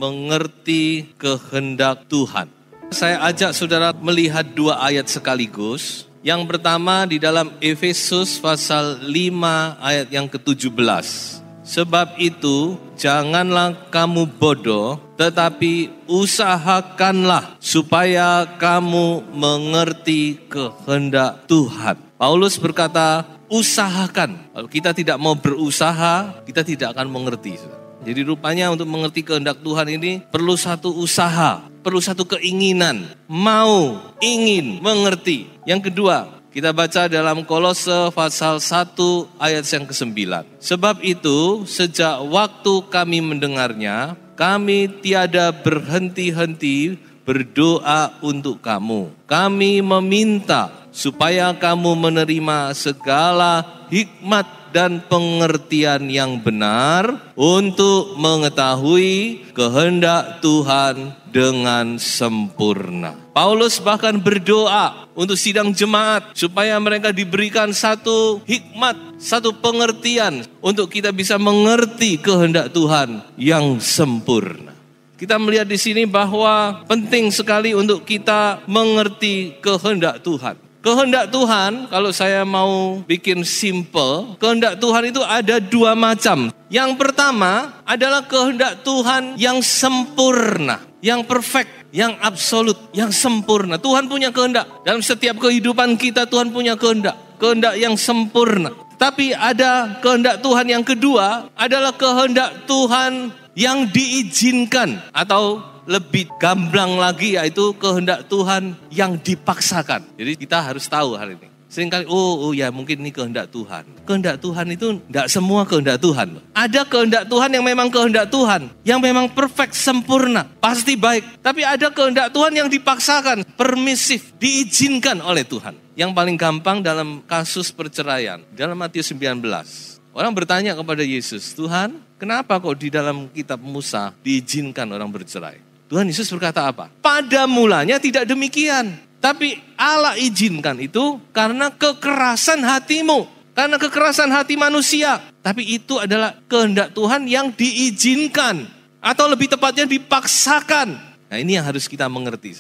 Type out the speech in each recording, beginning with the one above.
Mengerti kehendak Tuhan. Saya ajak saudara melihat dua ayat sekaligus. Yang pertama di dalam Efesus pasal 5 ayat yang ke-17. Sebab itu janganlah kamu bodoh, tetapi usahakanlah supaya kamu mengerti kehendak Tuhan. Paulus berkata, usahakan. Kalau kita tidak mau berusaha, kita tidak akan mengerti. Jadi rupanya untuk mengerti kehendak Tuhan ini perlu satu usaha, perlu satu keinginan, mau, ingin, mengerti. Yang kedua, kita baca dalam Kolose pasal 1 ayat yang ke-9. Sebab itu, sejak waktu kami mendengarnya, kami tiada berhenti-henti berdoa untuk kamu. Kami meminta supaya kamu menerima segala hikmat dan pengertian yang benar untuk mengetahui kehendak Tuhan dengan sempurna. Paulus bahkan berdoa untuk sidang jemaat supaya mereka diberikan satu hikmat, satu pengertian untuk kita bisa mengerti kehendak Tuhan yang sempurna. Kita melihat di sini bahwa penting sekali untuk kita mengerti kehendak Tuhan. Kehendak Tuhan, kalau saya mau bikin simple, kehendak Tuhan itu ada dua macam. Yang pertama adalah kehendak Tuhan yang sempurna, yang perfect, yang absolut, yang sempurna. Tuhan punya kehendak. Dalam setiap kehidupan kita Tuhan punya kehendak yang sempurna. Tapi ada kehendak Tuhan yang kedua, adalah kehendak Tuhan yang diizinkan atau lebih gamblang lagi yaitu kehendak Tuhan yang dipaksakan. Jadi kita harus tahu hari ini. Seringkali ya mungkin ini kehendak Tuhan. Kehendak Tuhan itu tidak semua kehendak Tuhan. Ada kehendak Tuhan yang memang kehendak Tuhan, yang memang perfect, sempurna, pasti baik. Tapi ada kehendak Tuhan yang dipaksakan, permisif, diizinkan oleh Tuhan. Yang paling gampang dalam kasus perceraian, dalam Matius 19. Orang bertanya kepada Yesus, Tuhan, kenapa kok di dalam kitab Musa diizinkan orang bercerai? Tuhan Yesus berkata apa? Pada mulanya tidak demikian. Tapi Allah izinkan itu karena kekerasan hatimu. Karena kekerasan hati manusia. Tapi itu adalah kehendak Tuhan yang diizinkan. Atau lebih tepatnya dipaksakan. Nah ini yang harus kita mengerti.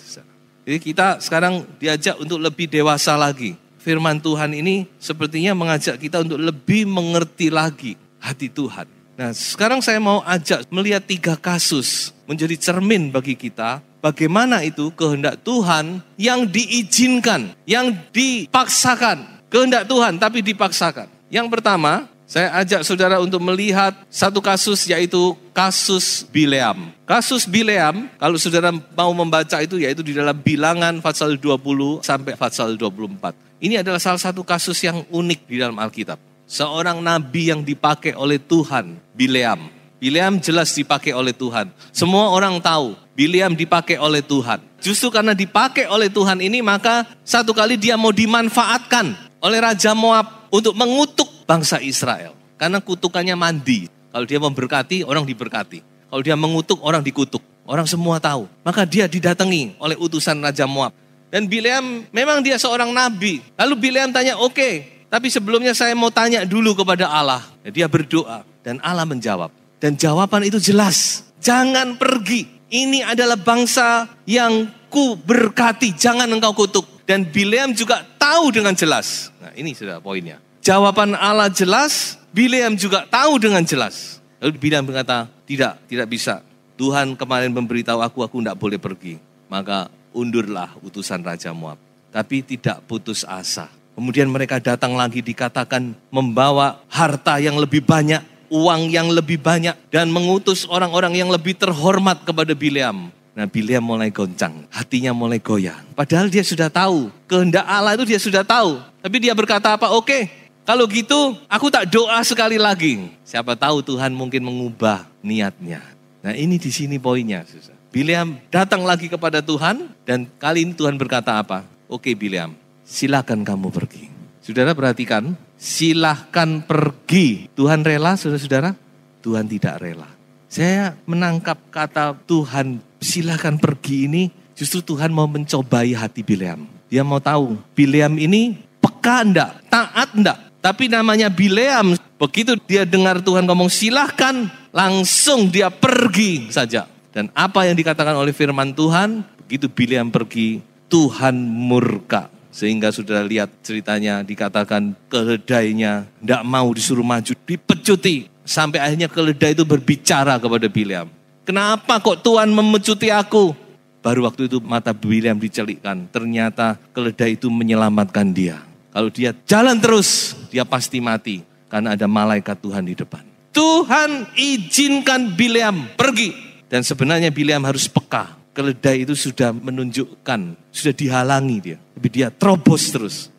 Jadi kita sekarang diajak untuk lebih dewasa lagi. Firman Tuhan ini sepertinya mengajak kita untuk lebih mengerti lagi hati Tuhan. Nah sekarang saya mau ajak melihat 3 kasus menjadi cermin bagi kita. Bagaimana itu kehendak Tuhan yang diizinkan, yang dipaksakan. Kehendak Tuhan tapi dipaksakan. Yang pertama, saya ajak saudara untuk melihat satu kasus yaitu kasus Bileam. Kasus Bileam, kalau saudara mau membaca itu yaitu di dalam Bilangan pasal 20 sampai pasal 24. Ini adalah salah satu kasus yang unik di dalam Alkitab. Seorang nabi yang dipakai oleh Tuhan, Bileam. Bileam jelas dipakai oleh Tuhan. Semua orang tahu Bileam dipakai oleh Tuhan. Justru karena dipakai oleh Tuhan ini maka satu kali dia mau dimanfaatkan oleh Raja Moab untuk mengutuk bangsa Israel. Karena kutukannya mandi. Kalau dia memberkati, orang diberkati. Kalau dia mengutuk, orang dikutuk. Orang semua tahu. Maka dia didatangi oleh utusan Raja Moab. Dan Bileam memang dia seorang nabi. Lalu Bileam tanya, oke, tapi sebelumnya saya mau tanya dulu kepada Allah. Dia berdoa dan Allah menjawab. Dan jawaban itu jelas. Jangan pergi. Ini adalah bangsa yang ku berkati. Jangan engkau kutuk. Dan Bileam juga tahu dengan jelas. Nah ini sudah poinnya. Jawaban Allah jelas. Bileam juga tahu dengan jelas. Lalu Bileam berkata, tidak bisa. Tuhan kemarin memberitahu aku tidak boleh pergi. Maka undurlah utusan Raja Moab. Tapi tidak putus asa. Kemudian mereka datang lagi dikatakan membawa harta yang lebih banyak. Uang yang lebih banyak dan mengutus orang-orang yang lebih terhormat kepada Bileam. Nah Bileam mulai goncang, hatinya mulai goyang. Padahal dia sudah tahu, kehendak Allah itu dia sudah tahu. Tapi dia berkata apa? Oke, kalau gitu aku tak doa sekali lagi. Siapa tahu Tuhan mungkin mengubah niatnya. Nah ini di sini poinnya. Bileam datang lagi kepada Tuhan dan kali ini Tuhan berkata apa? Oke Bileam, silakan kamu pergi. Saudara perhatikan, silahkan pergi. Tuhan rela saudara-saudara? Tuhan tidak rela. Saya menangkap kata Tuhan silahkan pergi ini justru Tuhan mau mencobai hati Bileam. Dia mau tahu Bileam ini peka enggak, taat enggak. Tapi namanya Bileam, begitu dia dengar Tuhan ngomong silahkan, langsung dia pergi saja. Dan apa yang dikatakan oleh firman Tuhan, begitu Bileam pergi, Tuhan murka. Sehingga saudara lihat ceritanya dikatakan keledainya enggak mau disuruh maju, dipecuti. Sampai akhirnya keledai itu berbicara kepada Bileam. Kenapa kok Tuhan memecuti aku? Baru waktu itu mata Bileam dicelikkan. Ternyata keledai itu menyelamatkan dia. Kalau dia jalan terus, dia pasti mati. Karena ada malaikat Tuhan di depan. Tuhan izinkan Bileam pergi. Dan sebenarnya Bileam harus peka. Keledai itu sudah menunjukkan, sudah dihalangi dia. Tapi dia terobos terus.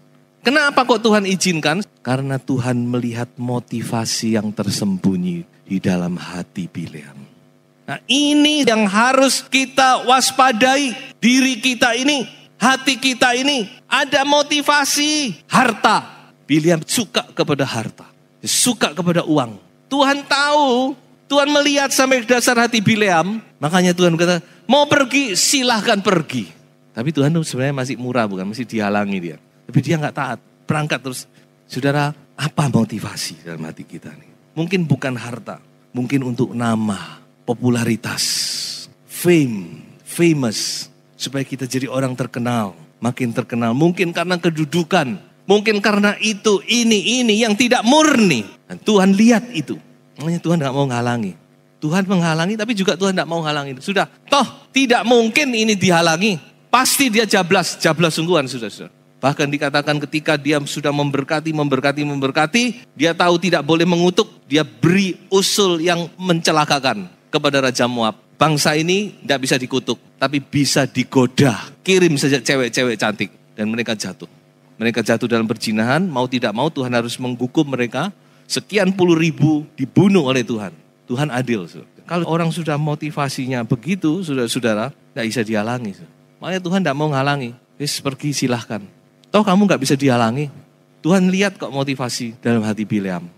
Kenapa kok Tuhan izinkan? Karena Tuhan melihat motivasi yang tersembunyi di dalam hati Bileam. Nah ini yang harus kita waspadai. Diri kita ini, hati kita ini ada motivasi harta. Bileam suka kepada harta, suka kepada uang. Tuhan tahu, Tuhan melihat sampai dasar hati Bileam. Makanya Tuhan berkata, mau pergi silahkan pergi. Tapi Tuhan itu sebenarnya masih murah bukan, masih dihalangi dia. Tapi dia gak taat, berangkat terus. Saudara, apa motivasi dalam hati kita nih? Mungkin bukan harta, mungkin untuk nama, popularitas, famous. Supaya kita jadi orang terkenal, makin terkenal. Mungkin karena kedudukan, mungkin karena itu, ini yang tidak murni. Dan Tuhan lihat itu, makanya Tuhan gak mau menghalangi. Tuhan menghalangi tapi juga Tuhan tidak mau halangi. Sudah, toh tidak mungkin ini dihalangi. Pasti dia jablas sungguhan sudah. Bahkan dikatakan ketika dia sudah memberkati, dia tahu tidak boleh mengutuk, dia beri usul yang mencelakakan kepada Raja Moab. Bangsa ini tidak bisa dikutuk, tapi bisa digoda. Kirim saja cewek-cewek cantik dan mereka jatuh. Mereka jatuh dalam perzinahan, mau tidak mau Tuhan harus menghukum mereka. Sekian puluh ribu dibunuh oleh Tuhan. Tuhan adil. Kalau orang sudah motivasinya begitu, saudara-saudara, tidak bisa dihalangi. Makanya Tuhan tidak mau menghalangi. Pergi silahkan. Toh kamu gak bisa dihalangi. Tuhan lihat kok motivasi dalam hati Bileam.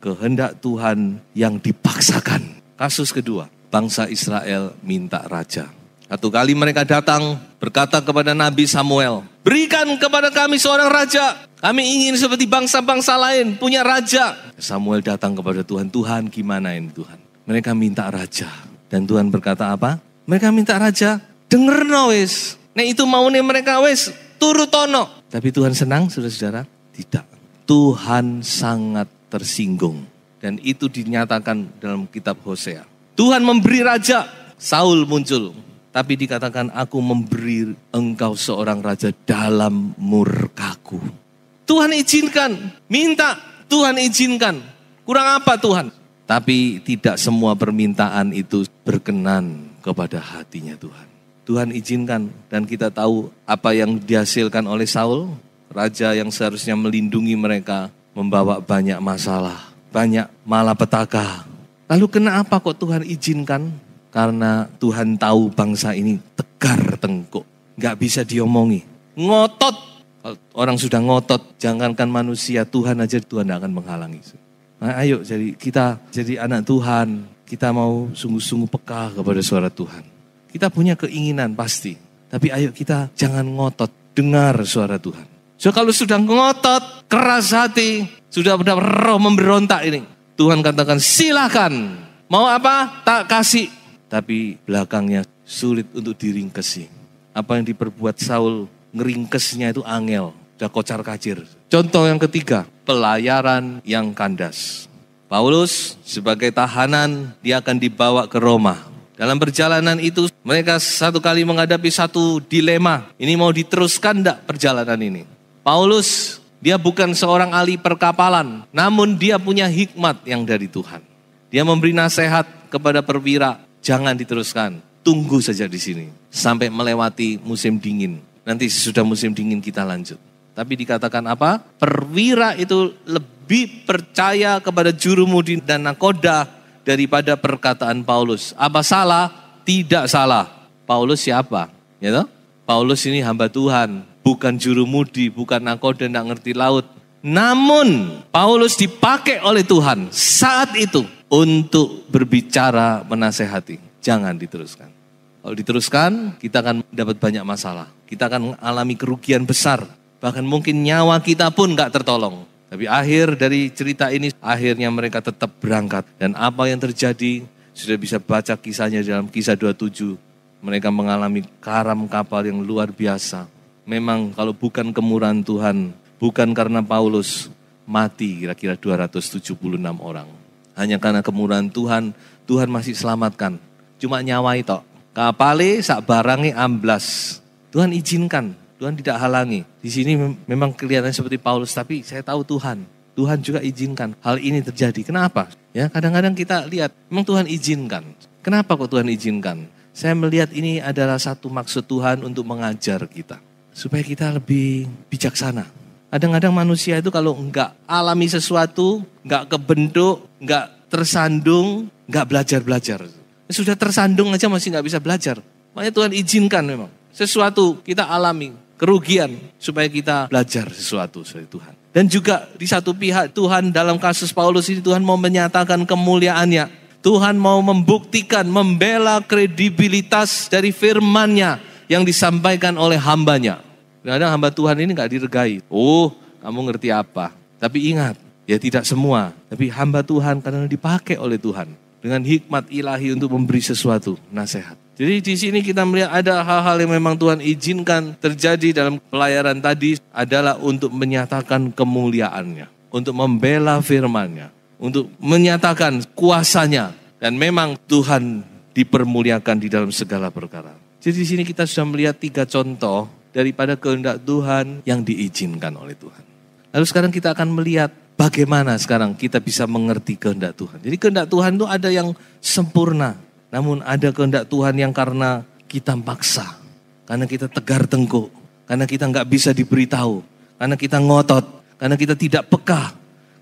Kehendak Tuhan yang dipaksakan. Kasus kedua, bangsa Israel minta raja. Satu kali mereka datang berkata kepada Nabi Samuel, berikan kepada kami seorang raja. Kami ingin seperti bangsa-bangsa lain punya raja. Samuel datang kepada Tuhan, Tuhan gimana ini Tuhan? Mereka minta raja. Dan Tuhan berkata apa? Mereka minta raja, denger no wis. Nek itu mau nih mereka wis, turut tono. Tapi Tuhan senang, saudara-saudara? Tidak. Tuhan sangat tersinggung. Dan itu dinyatakan dalam kitab Hosea. Tuhan memberi raja, Saul muncul. Tapi dikatakan, aku memberi engkau seorang raja dalam murkaku. Tuhan izinkan, minta, Tuhan izinkan. Kurang apa Tuhan? Tapi tidak semua permintaan itu berkenan kepada hatinya Tuhan. Tuhan izinkan dan kita tahu apa yang dihasilkan oleh Saul. Raja yang seharusnya melindungi mereka membawa banyak masalah, banyak malapetaka. Lalu kenapa kok Tuhan izinkan? Karena Tuhan tahu bangsa ini tegar tengkuk, gak bisa diomongi. Ngotot, kalau orang sudah ngotot, jangankan manusia, Tuhan aja Tuhan gak akan menghalangi. Nah, ayo kita jadi anak Tuhan, kita mau sungguh-sungguh peka kepada suara Tuhan. Kita punya keinginan pasti, tapi ayo kita jangan ngotot, dengar suara Tuhan. So kalau sudah ngotot, keras hati, sudah roh memberontak ini, Tuhan katakan silakan, mau apa tak kasih. Tapi belakangnya sulit untuk diringkesi. Apa yang diperbuat Saul, ngeringkesnya itu angel, udah kocar kacir. Contoh yang ketiga, pelayaran yang kandas. Paulus sebagai tahanan, dia akan dibawa ke Roma. Dalam perjalanan itu mereka satu kali menghadapi satu dilema. Ini mau diteruskan enggak perjalanan ini? Paulus, dia bukan seorang ahli perkapalan. Namun dia punya hikmat yang dari Tuhan. Dia memberi nasihat kepada perwira. Jangan diteruskan, tunggu saja di sini. Sampai melewati musim dingin. Nanti sesudah musim dingin kita lanjut. Tapi dikatakan apa? Perwira itu lebih percaya kepada jurumudi dan nakoda daripada perkataan Paulus. Apa salah? Tidak salah. Paulus siapa? Ya toh? Paulus ini hamba Tuhan, bukan jurumudi, bukan nakoda, tidak ngerti laut. Namun Paulus dipakai oleh Tuhan saat itu untuk berbicara menasehati. Jangan diteruskan. Kalau diteruskan, kita akan dapat banyak masalah. Kita akan alami kerugian besar. Bahkan mungkin nyawa kita pun gak tertolong. Tapi akhir dari cerita ini, akhirnya mereka tetap berangkat. Dan apa yang terjadi, sudah bisa baca kisahnya dalam Kisah 27. Mereka mengalami karam kapal yang luar biasa. Memang kalau bukan kemurahan Tuhan, bukan karena Paulus, mati kira-kira 276 orang. Hanya karena kemurahan Tuhan, Tuhan masih selamatkan. Cuma nyawa itu. Kapale sak barangi amblas. Tuhan izinkan. Tuhan tidak halangi. Di sini memang kelihatan seperti Paulus, tapi saya tahu Tuhan. Tuhan juga izinkan hal ini terjadi. Kenapa? Ya, kadang-kadang kita lihat, memang Tuhan izinkan. Kenapa kok Tuhan izinkan? Saya melihat ini adalah satu maksud Tuhan untuk mengajar kita. Supaya kita lebih bijaksana. Kadang-kadang manusia itu kalau enggak alami sesuatu, enggak kebentuk, enggak tersandung, enggak belajar-belajar. Sudah tersandung aja masih enggak bisa belajar. Makanya Tuhan izinkan memang. Sesuatu kita alami. Kerugian supaya kita belajar sesuatu dari Tuhan. Dan juga di satu pihak Tuhan dalam kasus Paulus ini Tuhan mau menyatakan kemuliaannya. Tuhan mau membuktikan, membela kredibilitas dari firman-Nya yang disampaikan oleh hambanya. Kadang-kadang hamba Tuhan ini gak diregai. Oh, kamu ngerti apa? Tapi ingat, ya tidak semua. Tapi hamba Tuhan kadang-kadang dipakai oleh Tuhan. Dengan hikmat ilahi untuk memberi sesuatu, nasihat. Jadi di sini kita melihat ada hal-hal yang memang Tuhan izinkan terjadi dalam pelayaran tadi adalah untuk menyatakan kemuliaannya, untuk membela firman-Nya, untuk menyatakan kuasanya, dan memang Tuhan dipermuliakan di dalam segala perkara. Jadi di sini kita sudah melihat 3 contoh daripada kehendak Tuhan yang diizinkan oleh Tuhan. Lalu sekarang kita akan melihat bagaimana sekarang kita bisa mengerti kehendak Tuhan. Jadi kehendak Tuhan itu ada yang sempurna. Namun ada kehendak Tuhan yang karena kita paksa, karena kita tegar tengkuk, karena kita nggak bisa diberitahu, karena kita ngotot, karena kita tidak peka,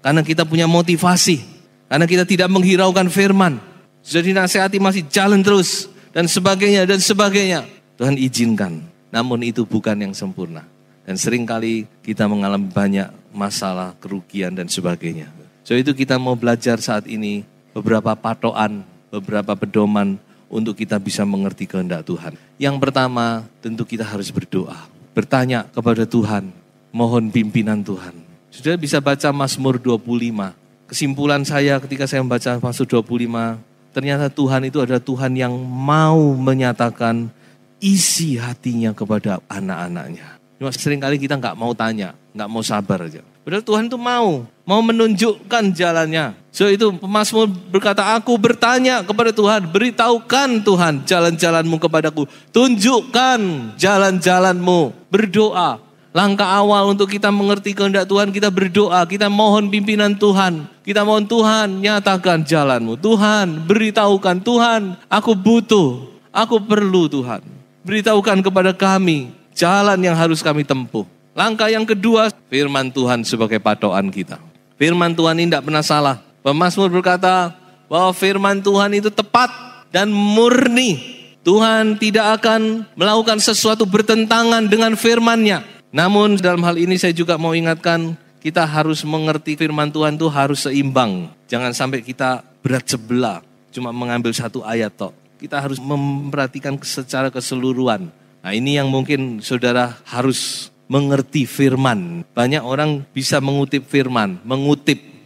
karena kita punya motivasi, karena kita tidak menghiraukan firman. Sudah dinasihati masih jalan terus, dan sebagainya, dan sebagainya. Tuhan izinkan, namun itu bukan yang sempurna. Dan seringkali kita mengalami banyak masalah, kerugian, dan sebagainya. So itu kita mau belajar saat ini beberapa patokan, beberapa pedoman untuk kita bisa mengerti kehendak Tuhan. Yang pertama, tentu kita harus berdoa. Bertanya kepada Tuhan, mohon pimpinan Tuhan. Sudah bisa baca Mazmur 25. Kesimpulan saya ketika saya membaca Mazmur 25, ternyata Tuhan itu adalah Tuhan yang mau menyatakan isi hatinya kepada anak-anaknya. Cuma seringkali kita nggak mau tanya, nggak mau sabar aja. Padahal Tuhan itu mau menunjukkan jalannya. So itu pemazmur berkata, aku bertanya kepada Tuhan, beritahukan Tuhan jalan-jalanmu kepadaku. Tunjukkan jalan-jalanmu. Berdoa. Langkah awal untuk kita mengerti kehendak Tuhan, kita berdoa. Kita mohon pimpinan Tuhan. Kita mohon Tuhan nyatakan jalanmu. Tuhan beritahukan, Tuhan aku butuh. Aku perlu Tuhan. Beritahukan kepada kami jalan yang harus kami tempuh. Langkah yang kedua, firman Tuhan sebagai patokan kita. Firman Tuhan ini tidak pernah salah. Pemazmur berkata bahwa firman Tuhan itu tepat dan murni. Tuhan tidak akan melakukan sesuatu bertentangan dengan firman-Nya. Namun dalam hal ini saya juga mau ingatkan, kita harus mengerti firman Tuhan itu harus seimbang. Jangan sampai kita berat sebelah, cuma mengambil satu ayat tok. Kita harus memperhatikan secara keseluruhan. Nah ini yang mungkin saudara harus mengerti firman. Banyak orang bisa mengutip firman,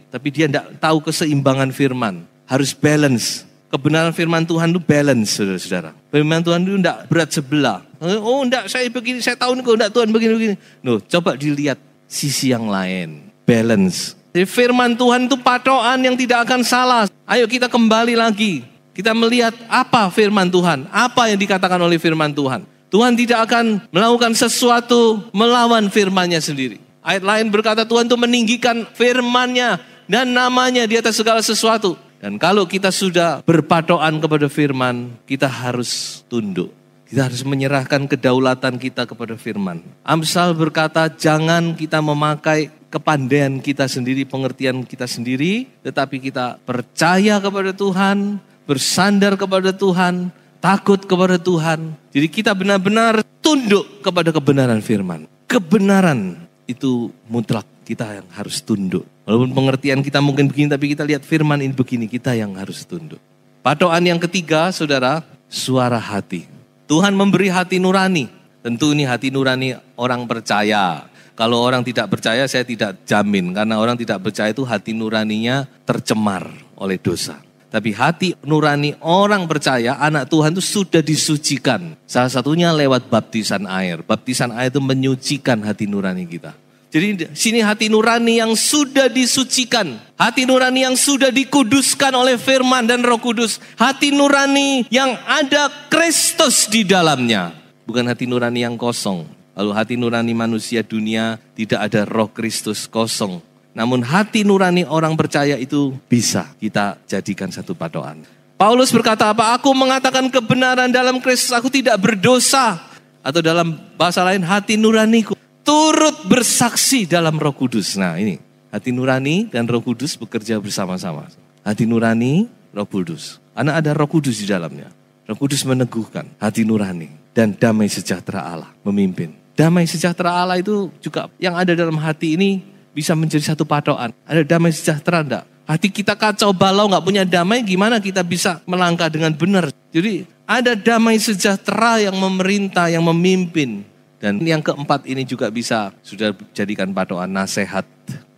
tapi dia tidak tahu keseimbangan firman. Harus balance. Kebenaran firman Tuhan itu balance, saudara-saudara. Firman Tuhan itu tidak berat sebelah. Oh tidak, saya begini, saya tahu kok tidak Tuhan begini-begini. No, coba dilihat sisi yang lain. Balance. Jadi firman Tuhan itu patokan yang tidak akan salah. Ayo kita kembali lagi. Kita melihat apa firman Tuhan. Apa yang dikatakan oleh firman Tuhan. Tuhan tidak akan melakukan sesuatu melawan firman-Nya sendiri. Ayat lain berkata Tuhan itu meninggikan firman-Nya dan namanya di atas segala sesuatu. Dan kalau kita sudah berpatokan kepada firman, kita harus tunduk. Kita harus menyerahkan kedaulatan kita kepada firman. Amsal berkata, jangan kita memakai kepandaian kita sendiri, pengertian kita sendiri, tetapi kita percaya kepada Tuhan, bersandar kepada Tuhan, takut kepada Tuhan. Jadi kita benar-benar tunduk kepada kebenaran firman. Kebenaran itu mutlak, kita yang harus tunduk. Walaupun pengertian kita mungkin begini, tapi kita lihat firman ini begini, kita yang harus tunduk. Patokan yang ketiga, saudara, suara hati. Tuhan memberi hati nurani. Tentu ini hati nurani orang percaya. Kalau orang tidak percaya, saya tidak jamin. Karena orang tidak percaya itu hati nuraninya tercemar oleh dosa. Tapi hati nurani orang percaya, anak Tuhan itu sudah disucikan. Salah satunya lewat baptisan air. Baptisan air itu menyucikan hati nurani kita. Jadi sini hati nurani yang sudah disucikan. Hati nurani yang sudah dikuduskan oleh firman dan Roh Kudus. Hati nurani yang ada Kristus di dalamnya. Bukan hati nurani yang kosong. Lalu hati nurani manusia dunia tidak ada Roh Kristus, kosong. Namun hati nurani orang percaya itu bisa kita jadikan satu patokan. Paulus berkata apa? Aku mengatakan kebenaran dalam Kristus, aku tidak berdosa. Atau dalam bahasa lain, hati nuraniku turut bersaksi dalam Roh Kudus. Nah ini, hati nurani dan Roh Kudus bekerja bersama-sama. Hati nurani, Roh Kudus. Karena ada Roh Kudus di dalamnya. Roh Kudus meneguhkan hati nurani dan damai sejahtera Allah memimpin. Damai sejahtera Allah itu juga yang ada dalam hati ini bisa menjadi satu patokan. Ada damai sejahtera enggak? Hati kita kacau balau, gak punya damai, gimana kita bisa melangkah dengan benar? Jadi ada damai sejahtera yang memerintah, yang memimpin. Dan yang keempat ini juga bisa sudah jadikan patokan, nasihat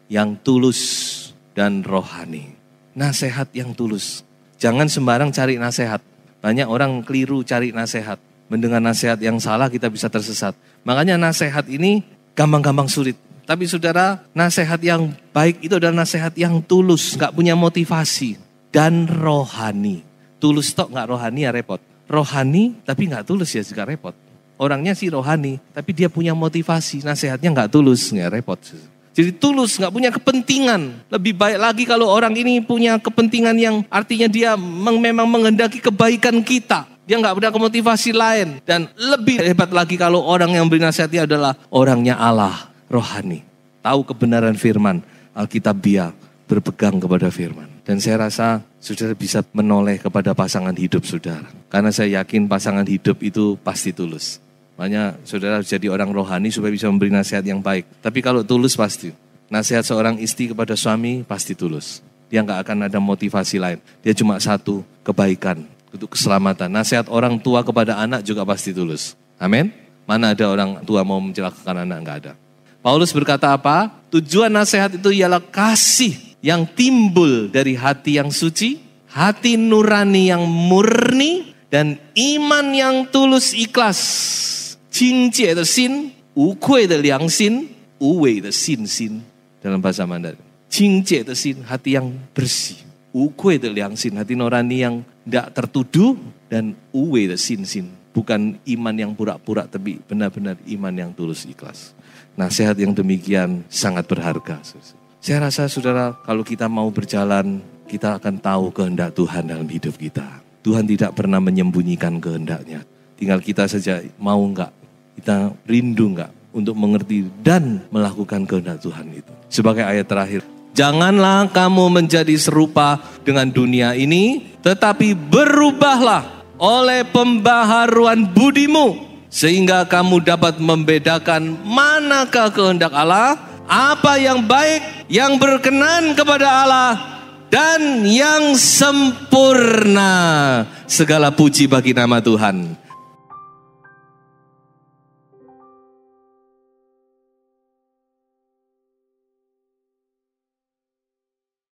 yang tulus dan rohani. Nasihat yang tulus. Jangan sembarang cari nasihat. Banyak orang keliru cari nasihat. Mendengar nasihat yang salah kita bisa tersesat. Makanya nasihat ini gampang-gampang sulit. Tapi saudara, nasihat yang baik itu adalah nasihat yang tulus, gak punya motivasi. Dan rohani. Tulus tok gak rohani ya repot. Rohani tapi gak tulus ya juga repot. Orangnya sih rohani, tapi dia punya motivasi, nasihatnya gak tulus, gak repot. Jadi tulus, gak punya kepentingan. Lebih baik lagi kalau orang ini punya kepentingan yang artinya dia memang menghendaki kebaikan kita. Dia gak punya motivasi lain. Dan lebih hebat lagi kalau orang yang beri nasihatnya adalah orangnya Allah, rohani. Tahu kebenaran firman, Alkitabiah, berpegang kepada firman. Dan saya rasa saudara bisa menoleh kepada pasangan hidup saudara. Karena saya yakin pasangan hidup itu pasti tulus. Makanya saudara harus jadi orang rohani supaya bisa memberi nasihat yang baik. Tapi kalau tulus pasti. Nasihat seorang istri kepada suami pasti tulus. Dia gak akan ada motivasi lain. Dia cuma satu, kebaikan untuk keselamatan. Nasihat orang tua kepada anak juga pasti tulus. Amin. Mana ada orang tua mau mencelakakan anak, gak ada. Paulus berkata apa? Tujuan nasihat itu ialah kasih yang timbul dari hati yang suci, hati nurani yang murni, dan iman yang tulus ikhlas. 清洁的心, 无愧的良心, 无伪的信心. Dalam bahasa Mandarin. 清洁的心, hati yang bersih. 无愧的良心, hati nurani yang tidak tertuduh, dan 无伪的信心. Bukan iman yang pura-pura, tapi benar-benar iman yang tulus ikhlas. Nasihat yang demikian sangat berharga. Saya rasa saudara, kalau kita mau berjalan, kita akan tahu kehendak Tuhan dalam hidup kita. Tuhan tidak pernah menyembunyikan kehendaknya. Tinggal kita saja mau enggak, kita rindu enggak untuk mengerti dan melakukan kehendak Tuhan itu. Sebagai ayat terakhir, janganlah kamu menjadi serupa dengan dunia ini, tetapi berubahlah oleh pembaharuan budimu, sehingga kamu dapat membedakan manakah kehendak Allah, apa yang baik, yang berkenan kepada Allah, dan yang sempurna. Segala puji bagi nama Tuhan.